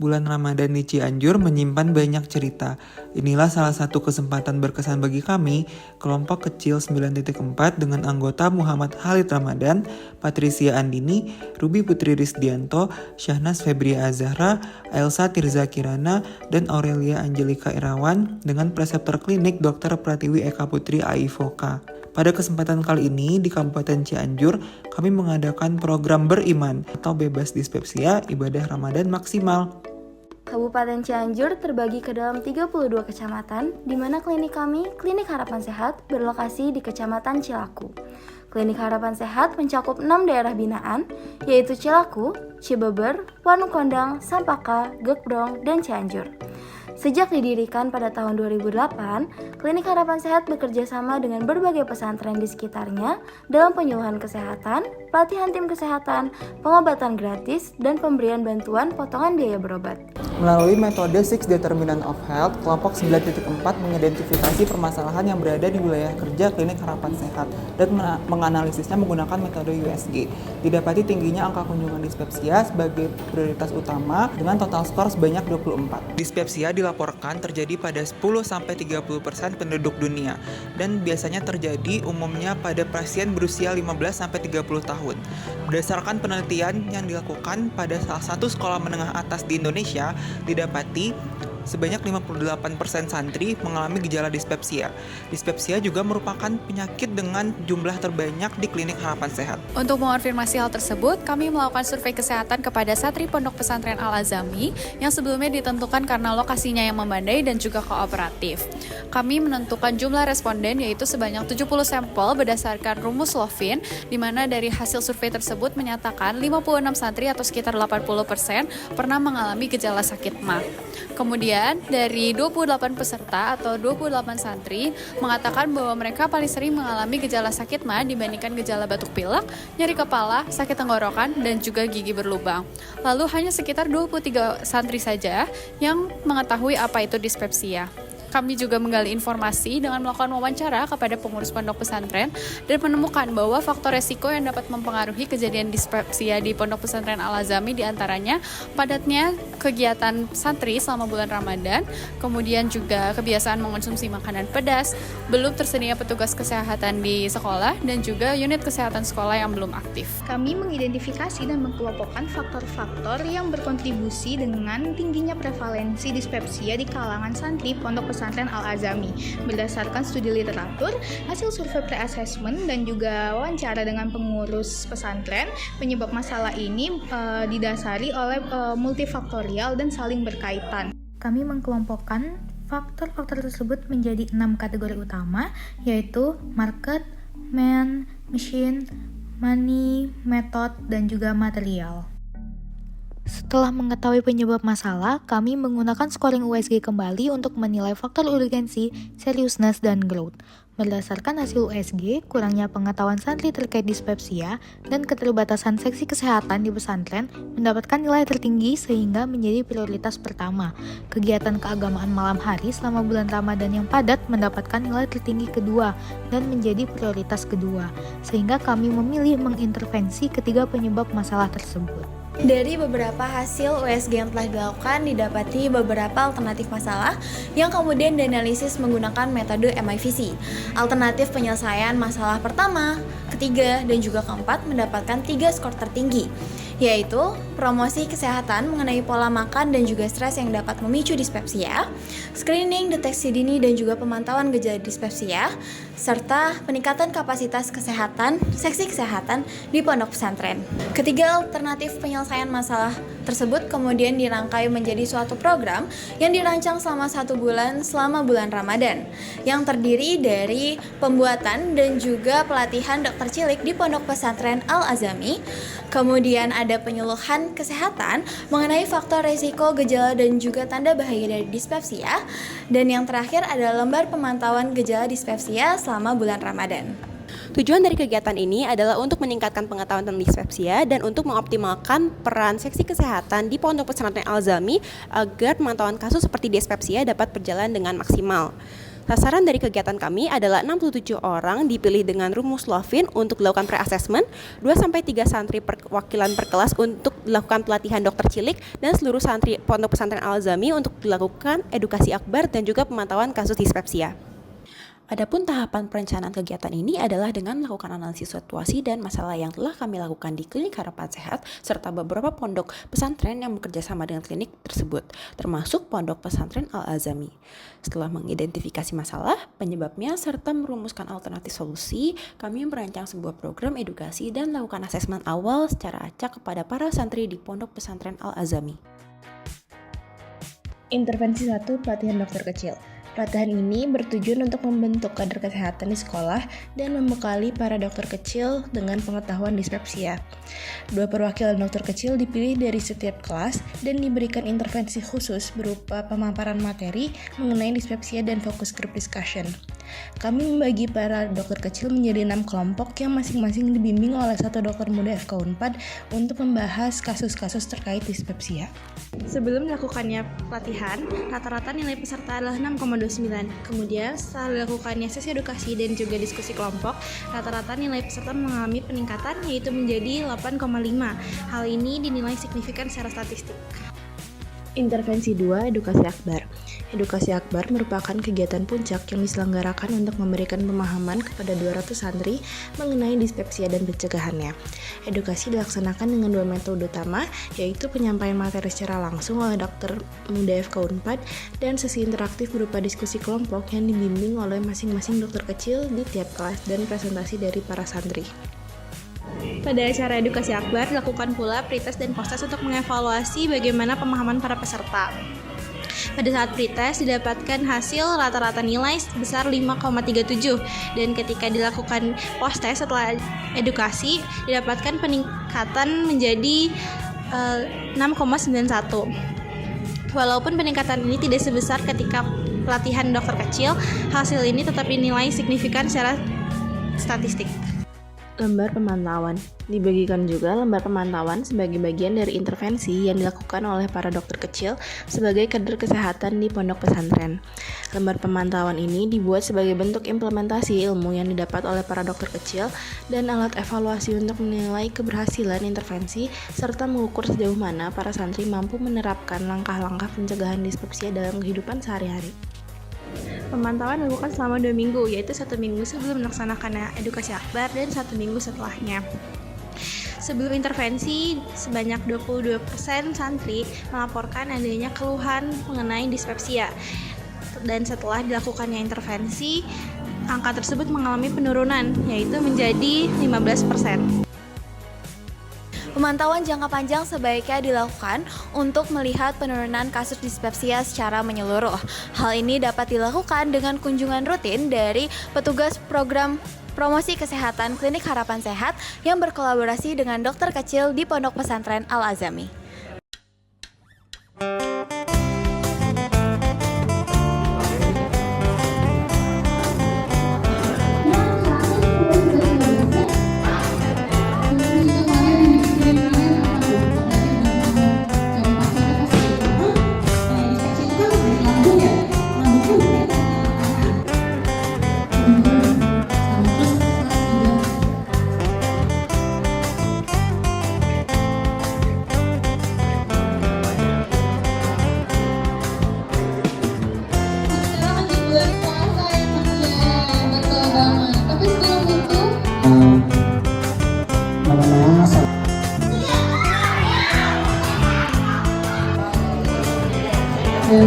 Bulan Ramadan di Cianjur menyimpan banyak cerita. Inilah salah satu kesempatan berkesan bagi kami, kelompok kecil 9.4 dengan anggota Muhammad Khalid Ramadan, Patricia Andini, Ruby Putri Risdianto, Syahnas Febria Azahra, Elsa Tirza Kirana, dan Aurelia Angelika Irawan dengan preseptor klinik Dr. Pratiwi Eka Putri Aivoka. Pada kesempatan kali ini di Kabupaten Cianjur, kami mengadakan program beriman atau bebas dispepsia ibadah Ramadan maksimal. Kabupaten Cianjur terbagi ke dalam 32 kecamatan, di mana klinik kami, Klinik Harapan Sehat, berlokasi di Kecamatan Cilaku. Klinik Harapan Sehat mencakup 6 daerah binaan, yaitu Cilaku, Cibeber, Wanukondang, Sampaka, Gekbrong, dan Cianjur. Sejak didirikan pada tahun 2008, Klinik Harapan Sehat bekerja sama dengan berbagai pesantren di sekitarnya dalam penyuluhan kesehatan, pelatihan tim kesehatan, pengobatan gratis, dan pemberian bantuan potongan biaya berobat. Melalui metode Six Determinant of Health, kelompok 9.4 mengidentifikasi permasalahan yang berada di wilayah kerja Klinik Harapan Sehat dan menganalisisnya menggunakan metode USG. Didapati tingginya angka kunjungan dispepsia sebagai prioritas utama dengan total skor sebanyak 24. Dispepsia dilaporkan terjadi pada 10-30% penduduk dunia dan biasanya terjadi umumnya pada pasien berusia 15-30 tahun. Berdasarkan penelitian yang dilakukan pada salah satu sekolah menengah atas di Indonesia, didapati sebanyak 58% santri mengalami gejala dispepsia. Dispepsia juga merupakan penyakit dengan jumlah terbanyak di Klinik Harapan Sehat. Untuk mengonfirmasi hal tersebut, kami melakukan survei kesehatan kepada santri Pondok Pesantren Al-Azami yang sebelumnya ditentukan karena lokasinya yang membandai dan juga kooperatif. Kami menentukan jumlah responden yaitu sebanyak 70 sampel berdasarkan rumus Lovin, di mana dari hasil survei tersebut menyatakan 56 santri atau sekitar 80% pernah mengalami gejala sakit MA. Kemudian dari 28 peserta atau 28 santri mengatakan bahwa mereka paling sering mengalami gejala sakit MA dibandingkan gejala batuk pilek, nyeri kepala, sakit tenggorokan, dan juga gigi berlubang. Lalu hanya sekitar 23 santri saja yang mengetahui apa itu dispepsia. Kami juga menggali informasi dengan melakukan wawancara kepada pengurus pondok pesantren dan menemukan bahwa faktor resiko yang dapat mempengaruhi kejadian dispepsia di Pondok Pesantren Al-Azami diantaranya padatnya kegiatan santri selama bulan Ramadan, kemudian juga kebiasaan mengonsumsi makanan pedas, belum tersedia petugas kesehatan di sekolah, dan juga unit kesehatan sekolah yang belum aktif. Kami mengidentifikasi dan mengkelompokkan faktor-faktor yang berkontribusi dengan tingginya prevalensi dispepsia di kalangan santri Pondok Pesantren Al-Azami berdasarkan studi literatur, hasil survei pre-assessment, dan juga wawancara dengan pengurus pesantren. Penyebab masalah ini didasari oleh multifaktorial dan saling berkaitan. Kami mengkelompokkan faktor-faktor tersebut menjadi 6 kategori utama, yaitu market, man, machine, money, method, dan juga material. Setelah mengetahui penyebab masalah, kami menggunakan scoring USG kembali untuk menilai faktor urgensi, seriousness, dan growth. Berdasarkan hasil USG, kurangnya pengetahuan santri terkait dispepsia dan keterbatasan seksi kesehatan di pesantren mendapatkan nilai tertinggi sehingga menjadi prioritas pertama. Kegiatan keagamaan malam hari selama bulan Ramadan yang padat mendapatkan nilai tertinggi kedua dan menjadi prioritas kedua, sehingga kami memilih mengintervensi ketiga penyebab masalah tersebut. Dari beberapa hasil USG yang telah dilakukan, didapati beberapa alternatif masalah yang kemudian dianalisis menggunakan metode MIVC. Alternatif penyelesaian masalah pertama, ketiga, dan juga keempat mendapatkan 3 skor tertinggi, yaitu promosi kesehatan mengenai pola makan dan juga stres yang dapat memicu dispepsia, screening, deteksi dini, dan juga pemantauan gejala dispepsia, serta peningkatan kapasitas kesehatan, seksi kesehatan di pondok pesantren. Ketiga alternatif penyelesaian masalah tersebut kemudian dirangkai menjadi suatu program yang dirancang selama 1 bulan selama bulan Ramadan, yang terdiri dari pembuatan dan juga pelatihan dokter cilik di Pondok Pesantren Al-Azami. Kemudian ada penyuluhan kesehatan mengenai faktor risiko, gejala, dan juga tanda bahaya dari dispepsia. Dan yang terakhir ada lembar pemantauan gejala dispepsia selama bulan Ramadan. Tujuan dari kegiatan ini adalah untuk meningkatkan pengetahuan tentang dispepsia dan untuk mengoptimalkan peran seksi kesehatan di Pondok Pesantren Al-Azami agar pemantauan kasus seperti dispepsia dapat berjalan dengan maksimal. Sasaran dari kegiatan kami adalah 67 orang dipilih dengan rumus Lovin untuk dilakukan pre-assessment, 2-3 santri perwakilan per kelas untuk dilakukan pelatihan dokter cilik, dan seluruh santri Pondok Pesantren Al-Azami untuk dilakukan edukasi akbar dan juga pemantauan kasus dispepsia. Adapun tahapan perencanaan kegiatan ini adalah dengan melakukan analisis situasi dan masalah yang telah kami lakukan di Klinik Harapan Sehat serta beberapa pondok pesantren yang bekerja sama dengan klinik tersebut, termasuk Pondok Pesantren Al-Azami. Setelah mengidentifikasi masalah, penyebabnya, serta merumuskan alternatif solusi, kami merancang sebuah program edukasi dan melakukan asesmen awal secara acak kepada para santri di Pondok Pesantren Al-Azami. Intervensi 1, pelatihan dokter kecil. Pelatihan ini bertujuan untuk membentuk kader kesehatan di sekolah dan membekali para dokter kecil dengan pengetahuan dispepsia. 2 perwakilan dokter kecil dipilih dari setiap kelas dan diberikan intervensi khusus berupa pemaparan materi mengenai dispepsia dan fokus group discussion. Kami membagi para dokter kecil menjadi 6 kelompok yang masing-masing dibimbing oleh 1 dokter muda FK Unpad untuk membahas kasus-kasus terkait dispepsia. Sebelum melakukannya pelatihan, rata-rata nilai peserta adalah 6,29. Kemudian setelah dilakukannya sesi edukasi dan juga diskusi kelompok, rata-rata nilai peserta mengalami peningkatan yaitu menjadi 8,5. Hal ini dinilai signifikan secara statistik. Intervensi 2, edukasi akbar. Edukasi akbar merupakan kegiatan puncak yang diselenggarakan untuk memberikan pemahaman kepada 200 santri mengenai dispepsia dan pencegahannya. Edukasi dilaksanakan dengan 2 metode utama, yaitu penyampaian materi secara langsung oleh dokter muda FK Unpad dan sesi interaktif berupa diskusi kelompok yang dibimbing oleh masing-masing dokter kecil di tiap kelas dan presentasi dari para santri. Pada acara edukasi akbar, dilakukan pula pretest dan posttest untuk mengevaluasi bagaimana pemahaman para peserta. Pada saat pretest didapatkan hasil rata-rata nilai sebesar 5,37 dan ketika dilakukan posttest setelah edukasi didapatkan peningkatan menjadi 6,91. Walaupun peningkatan ini tidak sebesar ketika pelatihan dokter kecil, hasil ini tetap dinilai signifikan secara statistik. Lembar pemantauan. Dibagikan juga lembar pemantauan sebagai bagian dari intervensi yang dilakukan oleh para dokter kecil sebagai kader kesehatan di pondok pesantren. Lembar pemantauan ini dibuat sebagai bentuk implementasi ilmu yang didapat oleh para dokter kecil dan alat evaluasi untuk menilai keberhasilan intervensi serta mengukur sejauh mana para santri mampu menerapkan langkah-langkah pencegahan dispepsia dalam kehidupan sehari-hari. Pemantauan dilakukan selama 2 minggu, yaitu 1 minggu sebelum melaksanakan edukasi akbar dan 1 minggu setelahnya. Sebelum intervensi, sebanyak 22% santri melaporkan adanya keluhan mengenai dispepsia. Dan setelah dilakukannya intervensi, angka tersebut mengalami penurunan, yaitu menjadi 15%. Pemantauan jangka panjang sebaiknya dilakukan untuk melihat penurunan kasus dispepsia secara menyeluruh. Hal ini dapat dilakukan dengan kunjungan rutin dari petugas program promosi kesehatan Klinik Harapan Sehat yang berkolaborasi dengan dokter kecil di Pondok Pesantren Al-Azami. Ya,